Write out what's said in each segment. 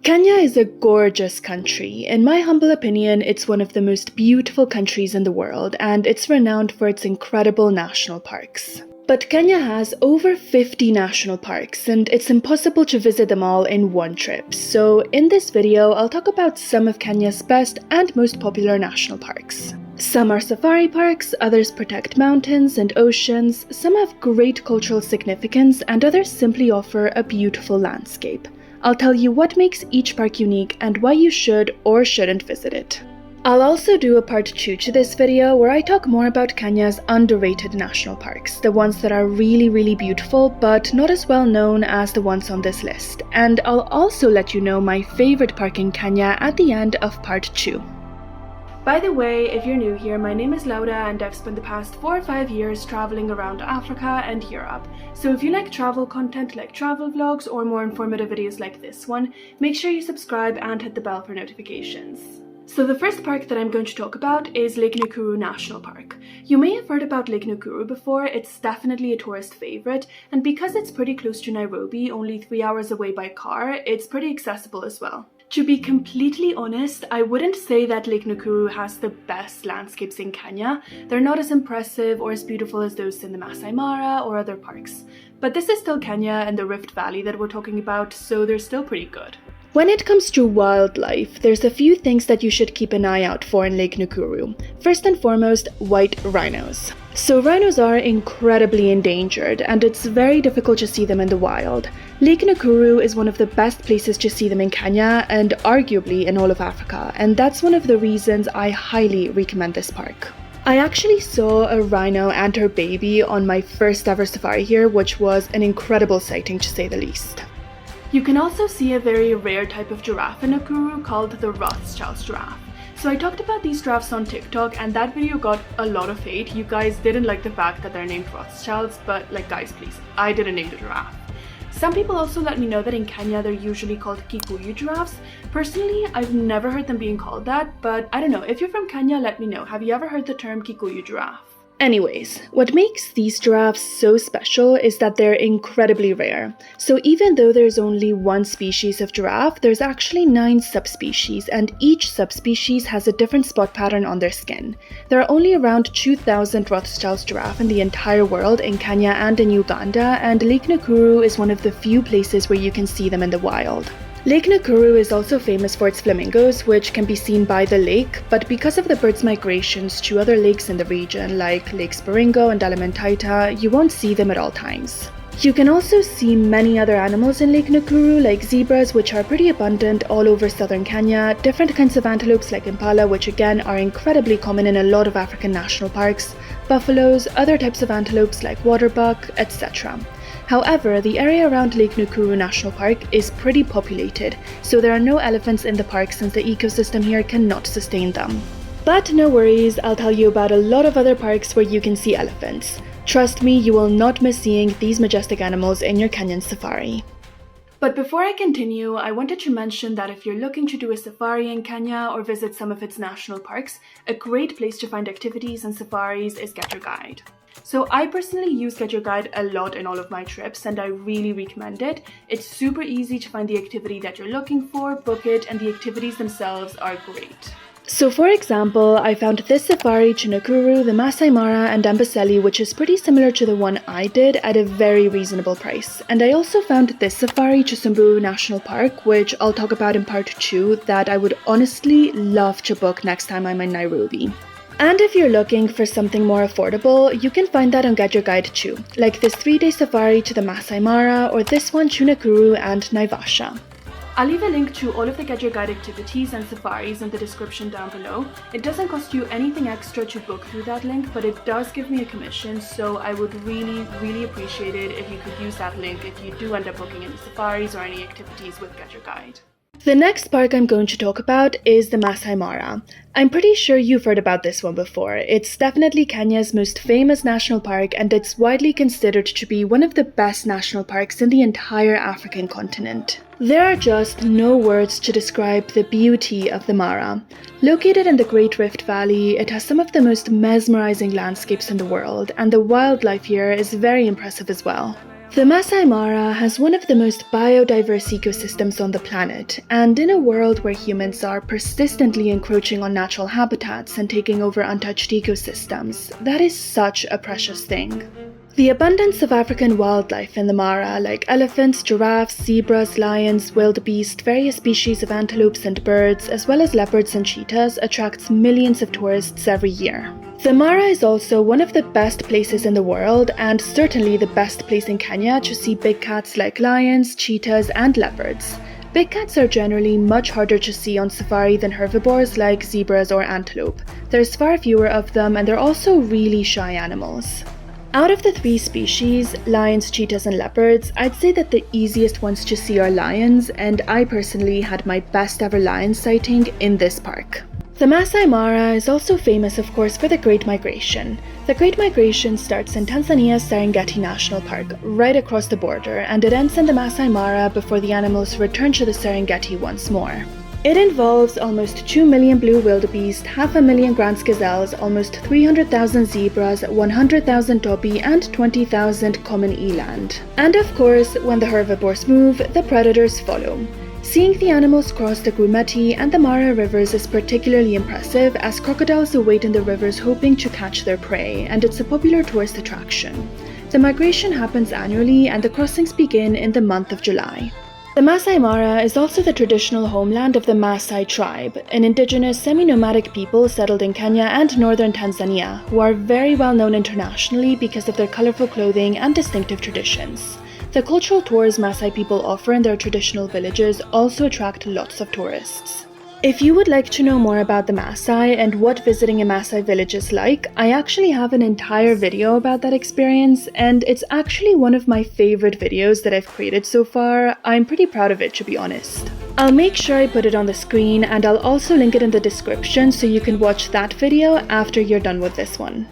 Kenya is a gorgeous country. In my humble opinion, it's one of the most beautiful countries in the world, and it's renowned for its incredible national parks. But Kenya has over 50 national parks, and it's impossible to visit them all in one trip. So in this video, I'll talk about some of Kenya's best and most popular national parks. Some are safari parks, others protect mountains and oceans, some have great cultural significance, and others simply offer a beautiful landscape. I'll tell you what makes each park unique and why you should or shouldn't visit it. I'll also do a part 2 to this video where I talk more about Kenya's underrated national parks, the ones that are really beautiful but not as well known as the ones on this list. And I'll also let you know my favorite park in Kenya at the end of part 2. By the way, if you're new here, my name is Laura and I've spent the past 4 or 5 years traveling around Africa and Europe. So if you like travel content like travel vlogs or more informative videos like this one, make sure you subscribe and hit the bell for notifications. So the first park that I'm going to talk about is Lake Nakuru National Park. You may have heard about Lake Nakuru before. It's definitely a tourist favorite, and because it's pretty close to Nairobi, only 3 hours away by car, it's pretty accessible as well. To be completely honest, I wouldn't say that Lake Nakuru has the best landscapes in Kenya. They're not as impressive or as beautiful as those in the Maasai Mara or other parks. But this is still Kenya and the Rift Valley that we're talking about, so they're still pretty good. When it comes to wildlife, there's a few things that you should keep an eye out for in Lake Nakuru. First and foremost, white rhinos. So rhinos are incredibly endangered and it's very difficult to see them in the wild. Lake Nakuru is one of the best places to see them in Kenya and arguably in all of Africa, and that's one of the reasons I highly recommend this park. I actually saw a rhino and her baby on my first ever safari here, which was an incredible sighting to say the least. You can also see a very rare type of giraffe in Nakuru called the Rothschild's giraffe. So I talked about these giraffes on TikTok and that video got a lot of hate. You guys didn't like the fact that they're named Rothschilds, but like guys please, I didn't name the giraffe. Some people also let me know that in Kenya they're usually called Kikuyu giraffes. Personally, I've never heard them being called that, but I don't know, if you're from Kenya, let me know. Have you ever heard the term Kikuyu giraffe? Anyways, what makes these giraffes so special is that they're incredibly rare. So even though there's only one species of giraffe, there's actually 9 subspecies, and each subspecies has a different spot pattern on their skin. There are only around 2,000 Rothschild's giraffe in the entire world, in Kenya and in Uganda, and Lake Nakuru is one of the few places where you can see them in the wild. Lake Nakuru is also famous for its flamingos, which can be seen by the lake, but because of the birds' migrations to other lakes in the region, like Lakes Baringo and Elementaita, you won't see them at all times. You can also see many other animals in Lake Nakuru, like zebras, which are pretty abundant all over southern Kenya, different kinds of antelopes like impala, which again are incredibly common in a lot of African national parks, buffaloes, other types of antelopes like waterbuck, etc. However, the area around Lake Nakuru National Park is pretty populated, so there are no elephants in the park since the ecosystem here cannot sustain them. But no worries, I'll tell you about a lot of other parks where you can see elephants. Trust me, you will not miss seeing these majestic animals in your Kenyan safari. But before I continue, I wanted to mention that if you're looking to do a safari in Kenya or visit some of its national parks, a great place to find activities and safaris is Get Your Guide. So I personally use Get Your Guide a lot in all of my trips and I really recommend it. It's super easy to find the activity that you're looking for, book it, and the activities themselves are great. So for example, I found this safari to Nakuru, the Maasai Mara and Amboseli, which is pretty similar to the one I did, at a very reasonable price. And I also found this safari to Samburu National Park, which I'll talk about in part 2, that I would honestly love to book next time I'm in Nairobi. And if you're looking for something more affordable, you can find that on Get Your Guide too, like this 3-day safari to the Maasai Mara or this one to Nakuru and Naivasha. I'll leave a link to all of the Get Your Guide activities and safaris in the description down below. It doesn't cost you anything extra to book through that link, but it does give me a commission, so I would really appreciate it if you could use that link if you do end up booking any safaris or any activities with Get Your Guide. The next park I'm going to talk about is the Maasai Mara. I'm pretty sure you've heard about this one before. It's definitely Kenya's most famous national park and it's widely considered to be one of the best national parks in the entire African continent. There are just no words to describe the beauty of the Mara. Located in the Great Rift Valley, it has some of the most mesmerizing landscapes in the world, and the wildlife here is very impressive as well. The Masai Mara has one of the most biodiverse ecosystems on the planet, and in a world where humans are persistently encroaching on natural habitats and taking over untouched ecosystems, that is such a precious thing. The abundance of African wildlife in the Mara, like elephants, giraffes, zebras, lions, wildebeest, various species of antelopes and birds, as well as leopards and cheetahs, attracts millions of tourists every year. The Mara is also one of the best places in the world, and certainly the best place in Kenya to see big cats like lions, cheetahs, and leopards. Big cats are generally much harder to see on safari than herbivores like zebras or antelope. There's far fewer of them, and they're also really shy animals. Out of the three species, lions, cheetahs, and leopards, I'd say that the easiest ones to see are lions, and I personally had my best ever lion sighting in this park. The Masai Mara is also famous, of course, for the Great Migration. The Great Migration starts in Tanzania's Serengeti National Park, right across the border, and it ends in the Masai Mara before the animals return to the Serengeti once more. It involves almost 2 million blue wildebeest, 500,000 Grant's gazelles, almost 300,000 zebras, 100,000 topi, and 20,000 common eland. And of course, when the herbivores move, the predators follow. Seeing the animals cross the Grumeti and the Mara rivers is particularly impressive, as crocodiles await in the rivers hoping to catch their prey, and it's a popular tourist attraction. The migration happens annually, and the crossings begin in the month of July. The Masai Mara is also the traditional homeland of the Maasai tribe, an indigenous semi-nomadic people settled in Kenya and northern Tanzania, who are very well known internationally because of their colorful clothing and distinctive traditions. The cultural tours Maasai people offer in their traditional villages also attract lots of tourists. If you would like to know more about the Maasai and what visiting a Maasai village is like, I actually have an entire video about that experience, and it's actually one of my favorite videos that I've created so far. I'm pretty proud of it, to be honest. I'll make sure I put it on the screen, and I'll also link it in the description so you can watch that video after you're done with this one.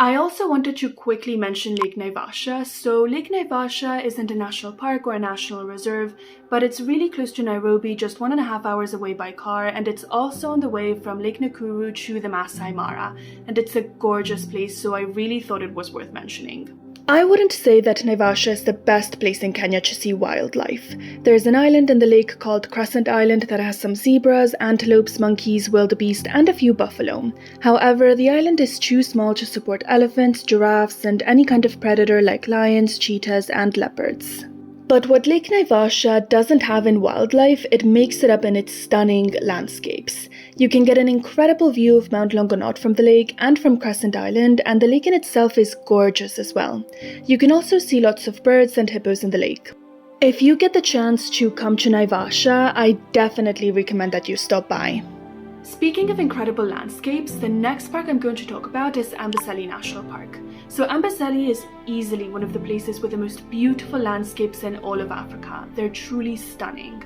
I also wanted to quickly mention Lake Naivasha. So Lake Naivasha isn't a national park or a national reserve, but it's really close to Nairobi, just 1.5 hours away by car, and it's also on the way from Lake Nakuru to the Masai Mara, and it's a gorgeous place, so I really thought it was worth mentioning. I wouldn't say that Naivasha is the best place in Kenya to see wildlife. There's an island in the lake called Crescent Island that has some zebras, antelopes, monkeys, wildebeest, and a few buffalo. However, the island is too small to support elephants, giraffes, and any kind of predator like lions, cheetahs, and leopards. But what Lake Naivasha doesn't have in wildlife, it makes it up in its stunning landscapes. You can get an incredible view of Mount Longonot from the lake and from Crescent Island, and the lake in itself is gorgeous as well. You can also see lots of birds and hippos in the lake. If you get the chance to come to Naivasha, I definitely recommend that you stop by. Speaking of incredible landscapes, the next park I'm going to talk about is Amboseli National Park. So Amboseli is easily one of the places with the most beautiful landscapes in all of Africa. They're truly stunning.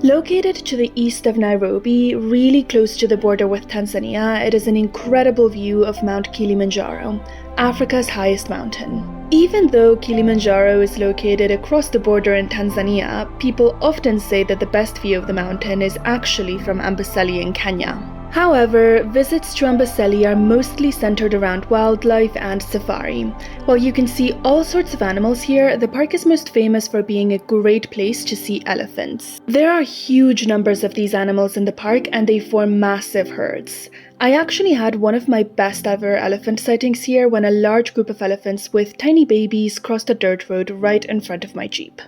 Located to the east of Nairobi, really close to the border with Tanzania, it is an incredible view of Mount Kilimanjaro, Africa's highest mountain. Even though Kilimanjaro is located across the border in Tanzania, people often say that the best view of the mountain is actually from Amboseli in Kenya. However, visits to Amboseli are mostly centered around wildlife and safari. While you can see all sorts of animals here, the park is most famous for being a great place to see elephants. There are huge numbers of these animals in the park, and they form massive herds. I actually had one of my best ever elephant sightings here when a large group of elephants with tiny babies crossed a dirt road right in front of my Jeep.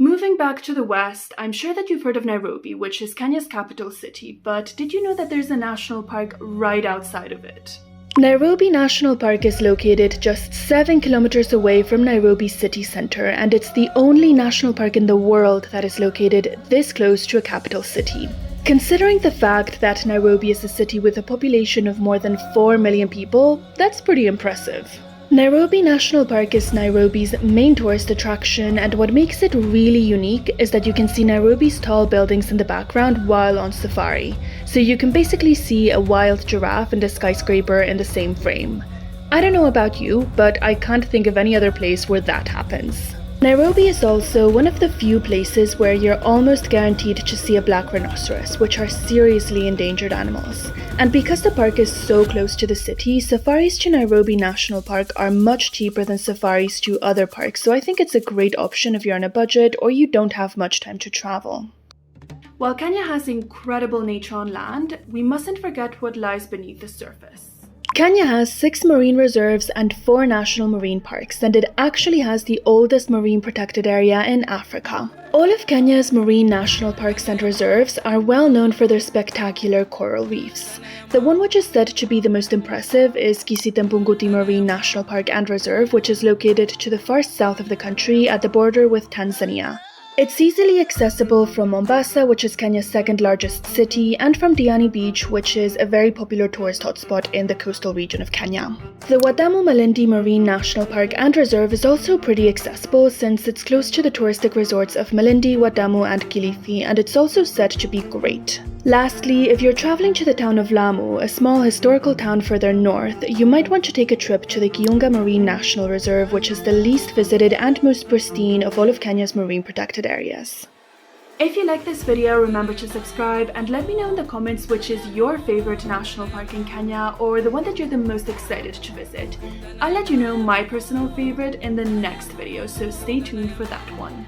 Moving back to the west, I'm sure that you've heard of Nairobi, which is Kenya's capital city, but did you know that there's a national park right outside of it? Nairobi National Park is located just 7 kilometers away from Nairobi city centre, and it's the only national park in the world that is located this close to a capital city. Considering the fact that Nairobi is a city with a population of more than 4 million people, that's pretty impressive. Nairobi National Park is Nairobi's main tourist attraction, and what makes it really unique is that you can see Nairobi's tall buildings in the background while on safari. So you can basically see a wild giraffe and a skyscraper in the same frame. I don't know about you, but I can't think of any other place where that happens. Nairobi is also one of the few places where you're almost guaranteed to see a black rhinoceros, which are seriously endangered animals. And because the park is so close to the city, safaris to Nairobi National Park are much cheaper than safaris to other parks, so I think it's a great option if you're on a budget or you don't have much time to travel. While Kenya has incredible nature on land, we mustn't forget what lies beneath the surface. Kenya has 6 marine reserves and 4 national marine parks, and it actually has the oldest marine protected area in Africa. All of Kenya's marine national parks and reserves are well known for their spectacular coral reefs. The one which is said to be the most impressive is Kisite-Mpunguti Marine National Park and Reserve, which is located to the far south of the country at the border with Tanzania. It's easily accessible from Mombasa, which is Kenya's second largest city, and from Diani Beach, which is a very popular tourist hotspot in the coastal region of Kenya. The Wadamu-Malindi Marine National Park and Reserve is also pretty accessible since it's close to the touristic resorts of Malindi, Wadamu and Kilifi, and it's also said to be great. Lastly, if you're traveling to the town of Lamu, a small historical town further north, you might want to take a trip to the Kiunga Marine National Reserve, which is the least visited and most pristine of all of Kenya's marine protected areas. If you like this video, remember to subscribe and let me know in the comments which is your favorite national park in Kenya or the one that you're the most excited to visit. I'll let you know my personal favorite in the next video, so stay tuned for that one.